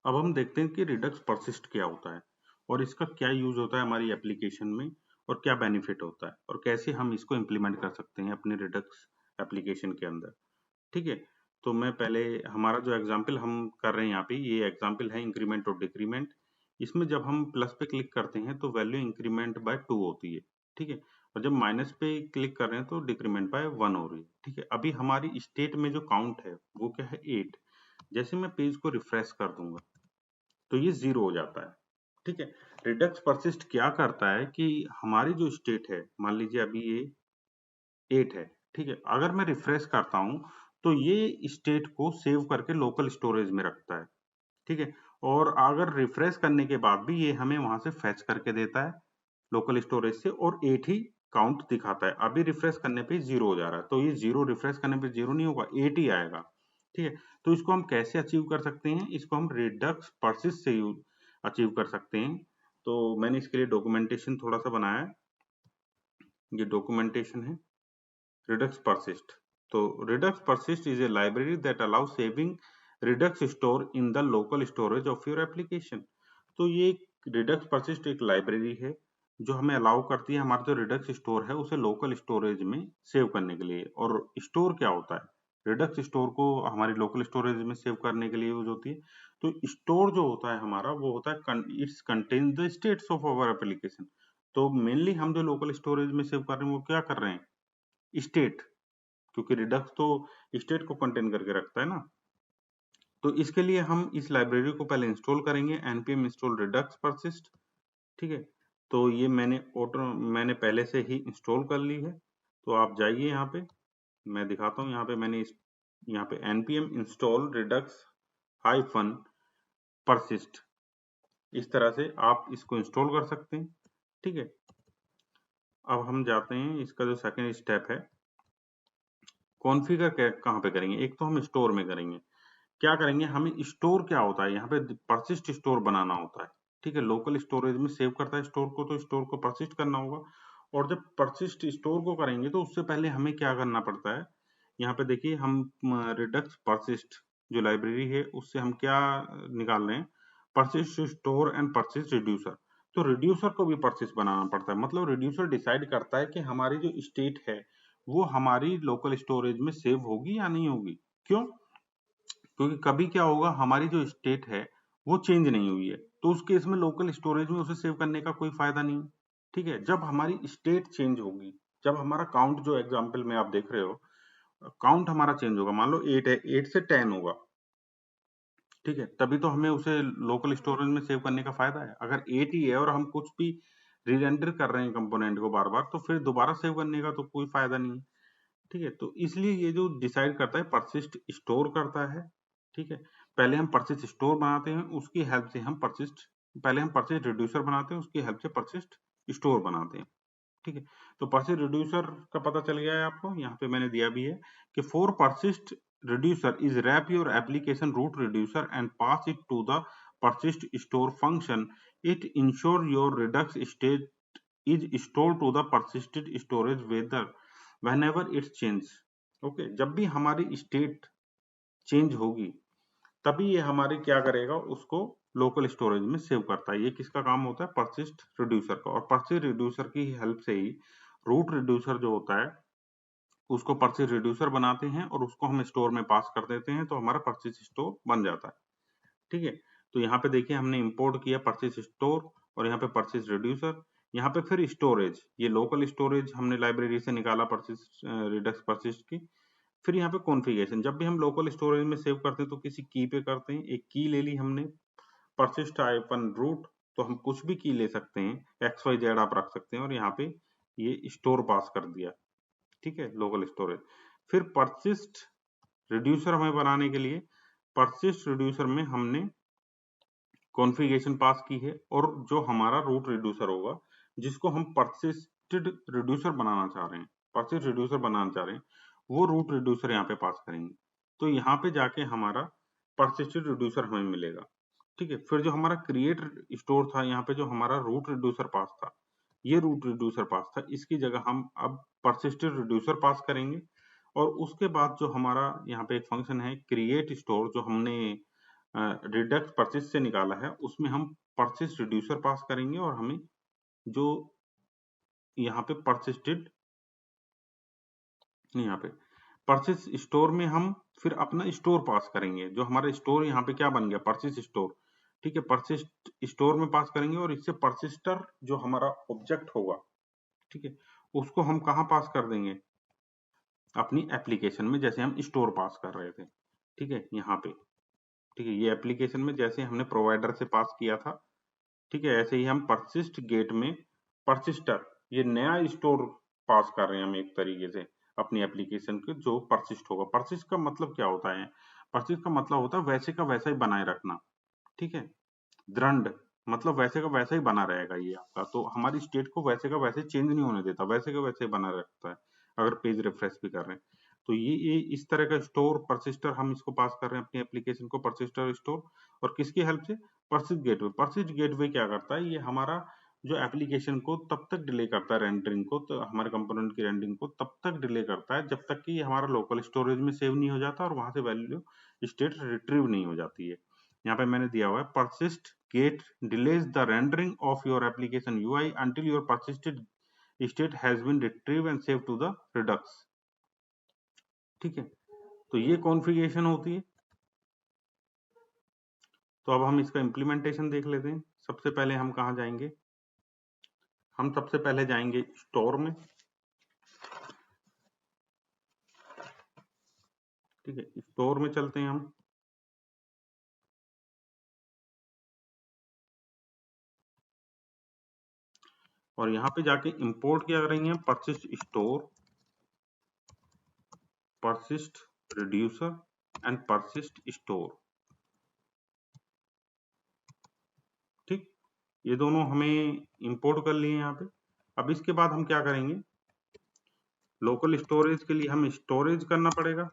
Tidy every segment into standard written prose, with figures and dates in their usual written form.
अब हम देखते हैं कि रिडक्स परसिस्ट क्या होता है और इसका क्या यूज होता है हमारी एप्लीकेशन में और क्या बेनिफिट होता है और कैसे हम इसको इम्प्लीमेंट कर सकते हैं अपने रिडक्स एप्लीकेशन के अंदर। ठीक है, तो मैं पहले हमारा जो एग्जाम्पल हम कर रहे हैं यहाँ पे, ये एग्जाम्पल है इंक्रीमेंट और डिक्रीमेंट। इसमें जब हम प्लस पे क्लिक करते हैं तो वैल्यू इंक्रीमेंट बाय 2 होती है। ठीक है, और जब माइनस पे क्लिक कर रहे हैं तो डिक्रीमेंट बाय 1 हो रही है। ठीक है, अभी हमारी स्टेट में जो काउंट है वो क्या है, 8। जैसे मैं पेज को रिफ्रेश कर दूंगा तो ये 0 हो जाता है। ठीक है, रिडक्स परसिस्ट क्या करता है कि हमारी जो स्टेट है, मान लीजिए अभी ये 8 है। ठीक है, अगर मैं रिफ्रेश करता हूं तो ये स्टेट को सेव करके लोकल स्टोरेज में रखता है। ठीक है, और अगर रिफ्रेश करने के बाद भी ये हमें वहां से फेच करके देता है लोकल स्टोरेज से, और 8 ही काउंट दिखाता है। अभी रिफ्रेश करने पे 0 हो जा रहा है, तो ये 0 रिफ्रेश करने पे 0 नहीं होगा, 8 ही आएगा। ठीक है, तो इसको हम कैसे अचीव कर सकते हैं, इसको हम रिडक्स परसिस्ट से अचीव कर सकते हैं। तो मैंने इसके लिए डॉक्यूमेंटेशन थोड़ा सा बनाया है, ये डॉक्यूमेंटेशन है Redux persist. So Redux persist is a library that allows saving Redux store in the local storage of your application. तो ये Redux persist एक लाइब्रेरी है जो हमें अलाउ करती है हमारा जो Redux स्टोर है उसे लोकल स्टोरेज में सेव करने के लिए। और स्टोर क्या होता है, Redux स्टोर को हमारी लोकल स्टोरेज में सेव करने के लिए यूज होती है। तो स्टोर जो होता है हमारा वो होता है it's contain the states of our application. तो मेनली हम जो लोकल स्टोरेज में सेव कर रहे हैं वो क्या कर रहे हैं, स्टेट, क्योंकि रिडक्स तो स्टेट को कंटेन करके रखता है ना। तो इसके लिए हम इस लाइब्रेरी को पहले इंस्टॉल करेंगे, npm install redux persist। ठीक है, तो ये मैंने पहले से ही इंस्टॉल कर ली है। तो आप जाइए यहाँ पे, मैं दिखाता हूँ यहाँ पे मैंने यहाँ पे npm install redux hyphen persist, इस तरह से आप इसको इंस्टॉल कर सकते हैं। ठीक है, अब हम जाते हैं, इसका जो सेकेंड स्टेप है कॉन्फ़िगर कहाँ पे करेंगे। एक तो हम स्टोर में करेंगे, क्या करेंगे, हमें स्टोर क्या होता है, यहाँ पे परसिस्ट स्टोर बनाना होता है। ठीक है, लोकल स्टोरेज में सेव करता है स्टोर को, तो स्टोर को परसिस्ट करना होगा। और जब परसिस्ट स्टोर को करेंगे तो उससे पहले हमें क्या करना पड़ता है, यहाँ पे देखिए हम रिडक्स परसिस्ट जो लाइब्रेरी है उससे हम क्या निकाल रहे हैं, persist store and persist reducer. तो रिड्यूसर को भी परसिस्ट बनाना पड़ता है, मतलब रिड्यूसर डिसाइड करता है कि हमारी जो स्टेट है वो हमारी लोकल स्टोरेज में सेव होगी या नहीं होगी। क्यों, क्योंकि कभी क्या होगा, हमारी जो स्टेट है वो चेंज नहीं हुई है, तो उस केस में लोकल स्टोरेज में उसे सेव करने का कोई फायदा नहीं है। ठीक है, जब हमारी स्टेट चेंज होगी, जब हमारा काउंट जो एग्जांपल में आप देख रहे हो, काउंट हमारा चेंज होगा, मान लो 8 है, 8 से 10 होगा। ठीक है, तभी तो हमें उसे लोकल स्टोरेज में सेव करने का फायदा है। अगर 8 ही है और हम कुछ भी रीरेंडर कर रहे हैं कंपोनेंट को बार बार, तो फिर दोबारा सेव करने का तो कोई फायदा नहीं है। ठीक है, तो इसलिए ये जो डिसाइड करता है परसिस्ट स्टोर करता है। ठीक है, पहले हम परसिस्ट स्टोर बनाते हैं, उसकी हेल्प से हम परसिस्ट, पहले हम परसिस्ट रिड्यूसर बनाते हैं, उसकी हेल्प से परसिस्ट स्टोर बनाते हैं। ठीक है, तो परसिस्ट रिड्यूसर का पता चल गया है आपको, यहाँ पे मैंने दिया भी है कि for persist reducer is wrap your application root reducer and pass it to the persist store function. It ensure your redux state is stored to the persisted storage whether whenever it changes. Okay, जब भी हमारी state change होगी तभी ये हमारी क्या करेगा, उसको लोकल स्टोरेज में सेव करता है। ये किसका काम होता है, परसिस्ट रिड्यूसर का। और परसिस्ट रिड्यूसर की हेल्प से ही रूट रिड्यूसर जो होता है उसको परसिस्ट रिड्यूसर बनाते हैं और उसको हम स्टोर में पास कर देते हैं, तो हमारा परसिस्ट स्टोर बन जाता है। ठीक है, तो यहाँ पे देखिए हमने इंपोर्ट किया परसिस्ट स्टोर और यहाँ पे परसिस्ट रिड्यूसर, यहाँ पे फिर स्टोरेज, ये लोकल स्टोरेज हमने लाइब्रेरी से निकाला परसिस्ट रिडक्स परसिस्ट की। फिर यहाँ पे कॉन्फ़िगरेशन, जब भी हम लोकल स्टोरेज में सेव करते हैं तो किसी की पे करते हैं, एक की ले ली हमने परसिस्ट हाइफन रूट, तो हम कुछ भी की ले सकते हैं, XYZ आप रख सकते हैं, और यहाँ पे ये स्टोर पास कर दिया। ठीक है, लोकल स्टोरेज। फिर परसिस्ट रिड्यूसर हमें बनाने के लिए परसिस्ट रिड्यूसर में हमने कॉन्फ़िगरेशन पास की है, और जो हमारा रूट रिड्यूसर होगा जिसको हम परसिस्टेड रिड्यूसर बनाना चाह रहे हैं, परसिस्ट रिड्यूसर बनाना चाह रहे हैं, वो रूट रिड्यूसर यहाँ पे पास करेंगे। तो यहाँ पे जाके हमारा परसिस्टेड रिड्यूसर हमें मिलेगा। ठीक है, फिर जो हमारा क्रिएट स्टोर था, यहाँ पे जो हमारा रूट रिड्यूसर पास था, ये रूट रिड्यूसर पास था, इसकी जगह हम अब परसिस्टेड रिड्यूसर पास करेंगे। और उसके बाद जो हमारा यहाँ पे एक फंक्शन है क्रिएट स्टोर, जो हमने रिडक्स परसिस्ट से निकाला है उसमें हम परसिस्ट रिड्यूसर पास करेंगे और हमें जो यहाँ पे परसिस्टेड नहीं, यहाँ पे परसिस्ट स्टोर में हम फिर अपना स्टोर पास करेंगे। जो हमारा स्टोर यहाँ पे क्या बन गया, परसिस्ट स्टोर। ठीक है, परसिस्ट स्टोर में पास करेंगे और इससे परसिस्टर जो हमारा ऑब्जेक्ट होगा, ठीक है, उसको हम कहाँ पास कर देंगे, अपनी एप्लीकेशन में, जैसे हम स्टोर पास कर रहे थे। ठीक है, यहाँ पे, ठीक है, ये एप्लीकेशन में जैसे हमने प्रोवाइडर से पास किया था, ठीक है, ऐसे ही हम परसिस्ट गेट में परसिस्टर, ये नया स्टोर पास कर रहे हैं हम एक तरीके से अपनी एप्लीकेशन के, जो परसिस्ट होगा। परसिस्ट का मतलब क्या होता है, परसिस्ट का मतलब होता है वैसे का वैसा ही बनाए रखना। ठीक है, दृढ़ मतलब वैसे का वैसा ही बना रहेगा ये आपका, तो हमारी स्टेट को वैसे का वैसे चेंज नहीं होने देता, वैसे का वैसे ही बना रखता है अगर पेज रिफ्रेश भी कर रहे हैं। तो ये इस तरह का स्टोर परसिस्टर हम इसको पास कर रहे हैं अपनी एप्लीकेशन को, परसिस्टर स्टोर। और किसकी हेल्प से, परसिस्ट गेटवे। परसिस्ट गेटवे क्या करता है, ये हमारा जो एप्लीकेशन को तब तक डिले करता है रेंडरिंग को, तो हमारे कंपोनेंट की रेंडरिंग को तब तक डिले करता है जब तक कि ये हमारा लोकल स्टोरेज में सेव नहीं हो जाता और वहां से वैल्यू स्टेट रिट्रीव नहीं हो जाती है। यहाँ पे मैंने दिया हुआ है, persist gate delays the rendering of your application UI until your persisted state has been retrieved and saved to the Redux। ठीक है, तो ये कॉन्फ़िगरेशन होती है। तो अब हम इसका इम्प्लीमेंटेशन देख लेते हैं। सबसे पहले हम कहाँ जाएंगे, हम सबसे पहले जाएंगे स्टोर में। ठीक है, स्टोर में चलते हैं हम। और यहाँ पे जाके इंपोर्ट क्या करेंगे, persist store, persist reducer and persist store। ठीक, ये दोनों हमें इंपोर्ट कर लिए यहाँ पे। अब इसके बाद हम क्या करेंगे, लोकल स्टोरेज के लिए हमें स्टोरेज करना पड़ेगा।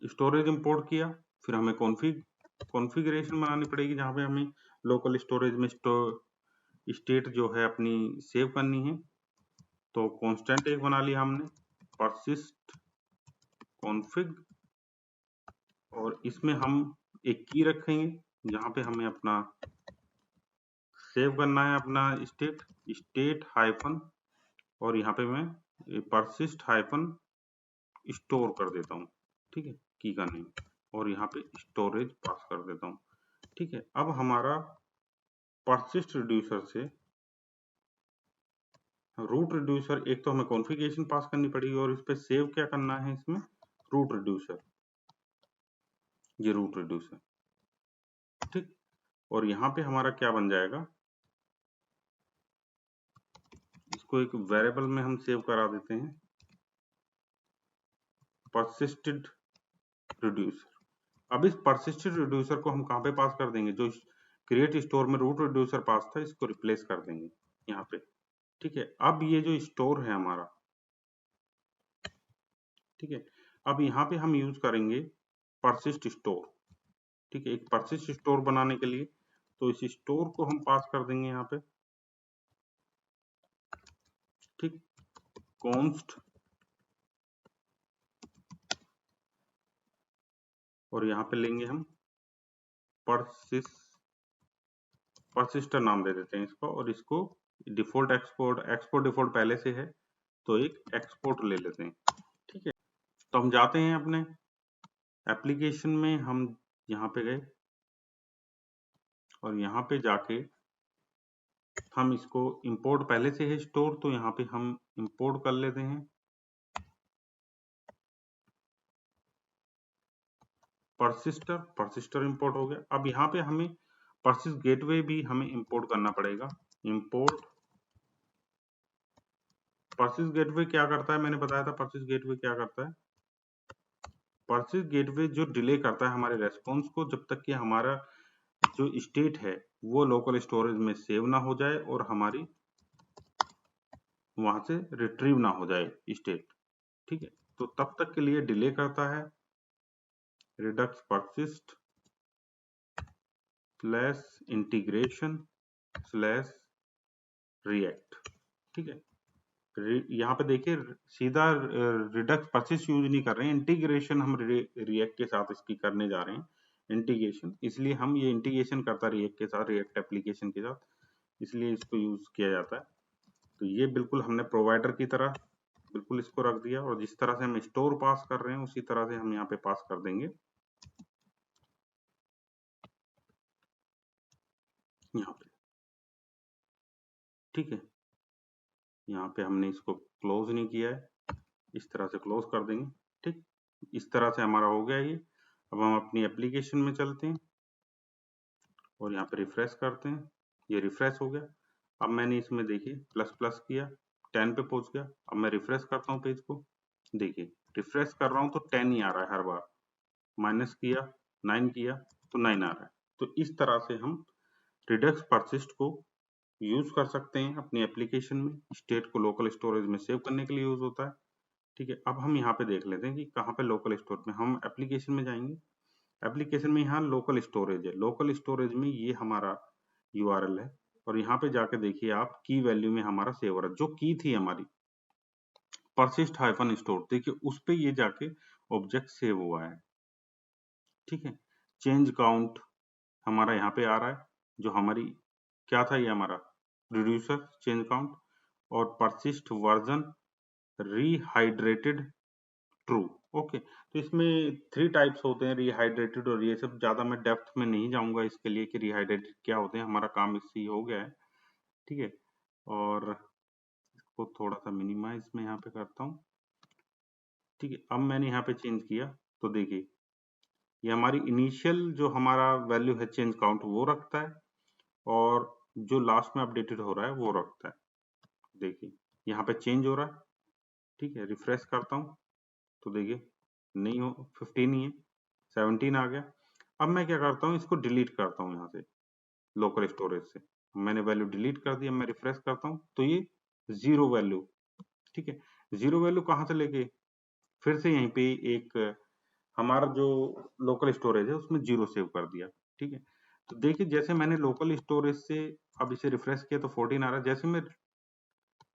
स्टोरेज इंपोर्ट किया, फिर हमें कॉन्फ़िगरेशन बनानी पड़ेगी जहाँ पे हमें लोकल स्टोरेज में स्टेट जो है अपनी सेव करनी है। तो कांस्टेंट एक बना लिया हमने, परसिस्ट कॉन्फ़िग, और इसमें हम एक की रखेंगे जहाँ पे हमें अपना सेव करना है अपना स्टेट, स्टेट हाइफन, और यहाँ पे मैं परसिस्ट हाइफन स्टोर कर देता हूँ। ठीक है, की का नेम, और यहाँ पे स्टोरेज पास कर देता हूँ। ठीक है, अब हमारा परसिस्ट रिड्यूसर से रूट रिड्यूसर, एक तो हमें कॉन्फ़िगरेशन पास करनी पड़ेगी और इस पे सेव क्या करना है, इसमें रूट रिड्यूसर, ये रूट रिड्यूसर। ठीक, और यहाँ पे हमारा क्या बन जाएगा, इसको एक वेरिएबल में हम सेव करा देते हैं, परसिस्टेड रिड्यूसर। अब इस परसिस्टेड रिड्यूसर को हम कहाँ पे पास कर देंगे, जो क्रिएट स्टोर में रूट रिड्यूसर पास था, इसको रिप्लेस कर देंगे यहाँ पे। ठीक है, अब ये जो स्टोर है हमारा, ठीक है, अब यहाँ पे हम यूज करेंगे परसिस्ट स्टोर। ठीक है, एक परसिस्ट स्टोर बनाने के लिए तो इस स्टोर को हम पास कर देंगे यहाँ पे। ठीक, कॉन्स्ट, और यहाँ पे लेंगे हम परसिस्टर नाम दे देते हैं इसको, और इसको डिफॉल्ट एक्सपोर्ट डिफॉल्ट पहले से है तो एक एक्सपोर्ट ले लेते हैं। ठीक है, तो हम जाते हैं अपने एप्लीकेशन में, हम यहाँ पे गए और यहाँ पे जाके हम इसको इंपोर्ट, पहले से है स्टोर तो यहाँ पे हम इंपोर्ट कर लेते हैं परसिस्टर इंपोर्ट हो गया। अब यहाँ पे हमें परसिस्ट गेटवे भी हमें इंपोर्ट करना पड़ेगा। इंपोर्ट परसिस्ट गेटवे क्या करता है, मैंने बताया था परसिस्ट गेटवे क्या करता है। परसिस्ट गेटवे जो डिले करता है हमारे रेस्पॉन्स को, जब तक कि हमारा जो स्टेट है वो लोकल स्टोरेज में सेव ना हो जाए और हमारी वहां से रिट्रीव ना हो जाए स्टेट। ठीक है, तो तब तक के लिए डिले करता है Redux persist slash integration slash react. ठीक है, यहाँ पे देखिए सीधा रिडक्स परसिस्ट यूज नहीं कर रहे हैं, इंटीग्रेशन हम रिएक्ट के साथ इसकी करने जा रहे हैं। इंटीग्रेशन, इसलिए हम ये इंटीग्रेशन करता रिएक्ट के साथ, रिएक्ट एप्लीकेशन के साथ, इसलिए इसको यूज किया जाता है। तो ये बिल्कुल हमने प्रोवाइडर की तरह बिल्कुल इसको रख दिया, और जिस तरह से हम स्टोर पास कर रहे हैं उसी तरह से हम यहाँ पे पास कर देंगे यहाँ पे। ठीक है, यहाँ पे हमने इसको क्लोज नहीं किया है, इस तरह से क्लोज कर देंगे। ठीक, इस तरह से हमारा हो गया ये। अब हम अपनी एप्लीकेशन में चलते हैं और यहाँ पे रिफ्रेश करते हैं, ये रिफ्रेश हो गया। अब मैंने इसमें देखिए प्लस प्लस किया, 10 पे पहुंच गया। अब मैं रिफ्रेश करता हूँ पेज को, देखिए रिफ्रेश कर रहा हूँ तो 10 ही आ रहा है हर बार, माइनस किया 9 किया तो 9 आ रहा है। तो इस तरह से हम रिडक्स परसिस्ट को यूज कर सकते हैं अपनी एप्लीकेशन में, स्टेट को लोकल स्टोरेज में सेव करने के लिए यूज होता है। ठीक है, अब हम यहाँ पे देख लेते हैं कि कहाँ पे लोकल स्टोरेज में, हम एप्लीकेशन में जाएंगे, एप्लीकेशन में यहाँ लोकल स्टोरेज है, लोकल स्टोरेज में ये हमारा यूआरएल है, और यहाँ पे जाके देखिए आप की वैल्यू में हमारा सेव हो रहा है, जो की थी हमारी परसिस्ट हाइफन स्टोर, देखिए उस पे ये जाके ऑब्जेक्ट सेव हुआ है। ठीक है, चेंज काउंट हमारा यहाँ पे आ रहा है, जो हमारी क्या था, ये हमारा रिड्यूसर चेंज काउंट, और परसिस्ट वर्जन रीहाइड्रेटेड ट्रू। ओके, तो इसमें 3 टाइप्स होते हैं, रीहाइड्रेटेड और ये सब, ज्यादा मैं डेप्थ में नहीं जाऊंगा इसके लिए कि रीहाइड्रेटेड क्या होते हैं, हमारा काम इससे ही हो गया है। ठीक है, और इसको थोड़ा सा मिनिमाइज में यहाँ पे करता हूँ। ठीक है, अब मैंने यहाँ पे चेंज किया तो देखिए ये हमारी इनिशियल जो हमारा वैल्यू है चेंज काउंट वो रखता है, और जो लास्ट में अपडेटेड हो रहा है वो रखता है। देखिए यहाँ पे चेंज हो रहा है। ठीक है, रिफ्रेश करता हूँ तो देखिए नहीं हो, 15 ही है, 17 आ गया। अब मैं क्या करता हूँ, इसको डिलीट करता हूँ यहाँ से लोकल स्टोरेज से, मैंने वैल्यू डिलीट कर दी। मैं रिफ्रेश करता हूँ तो ये 0 वैल्यू। ठीक है, 0 वैल्यू कहाँ से लेके, फिर से यहीं पे एक हमारा जो लोकल स्टोरेज है उसमें 0 सेव कर दिया। ठीक है, तो देखिए जैसे मैंने लोकल स्टोरेज से अब इसे रिफ्रेश किया तो 14 आ रहा है, जैसे मैं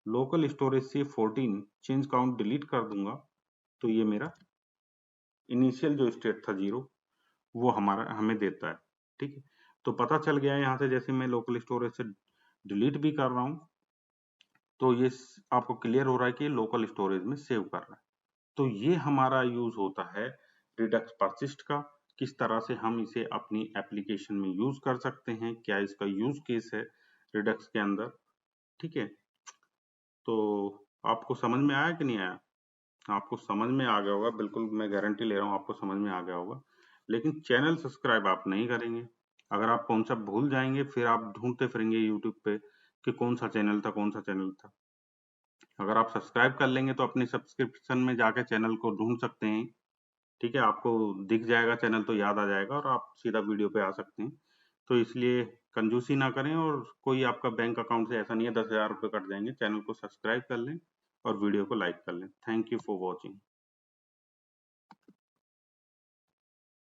लोकल स्टोरेज से 14 चेंज काउंट डिलीट कर दूंगा तो ये मेरा इनिशियल जो स्टेट था 0 वो हमारा हमें देता है। ठीक है, तो पता चल गया है यहाँ से, जैसे मैं लोकल स्टोरेज से डिलीट भी कर रहा हूँ तो ये आपको क्लियर हो रहा है कि ये लोकल स्टोरेज में सेव कर रहा है। तो ये हमारा यूज होता है रिडक्स परसिस्ट का, किस तरह से हम इसे अपनी एप्लीकेशन में यूज कर सकते हैं, क्या इसका यूज केस है रिडक्स के अंदर। ठीक है, तो आपको समझ में आया कि नहीं आया? आपको समझ में आ गया होगा, बिल्कुल मैं गारंटी ले रहा हूँ आपको समझ में आ गया होगा। लेकिन चैनल सब्सक्राइब आप नहीं करेंगे, अगर आप कौन सा भूल जाएंगे फिर आप ढूंढते फिरेंगे यूट्यूब पे कि कौन सा चैनल था, कौन सा चैनल था। अगर आप सब्सक्राइब कर लेंगे तो अपने सब्सक्रिप्शन में जाके चैनल को ढूंढ सकते हैं। ठीक है, आपको दिख जाएगा चैनल तो याद आ जाएगा और आप सीधा वीडियो पे आ सकते हैं। तो इसलिए कंजूसी ना करें, और कोई आपका बैंक अकाउंट से ऐसा नहीं है 10,000 रुपये कट जाएंगे। चैनल को सब्सक्राइब कर लें और वीडियो को लाइक कर लें। Thank you for watching.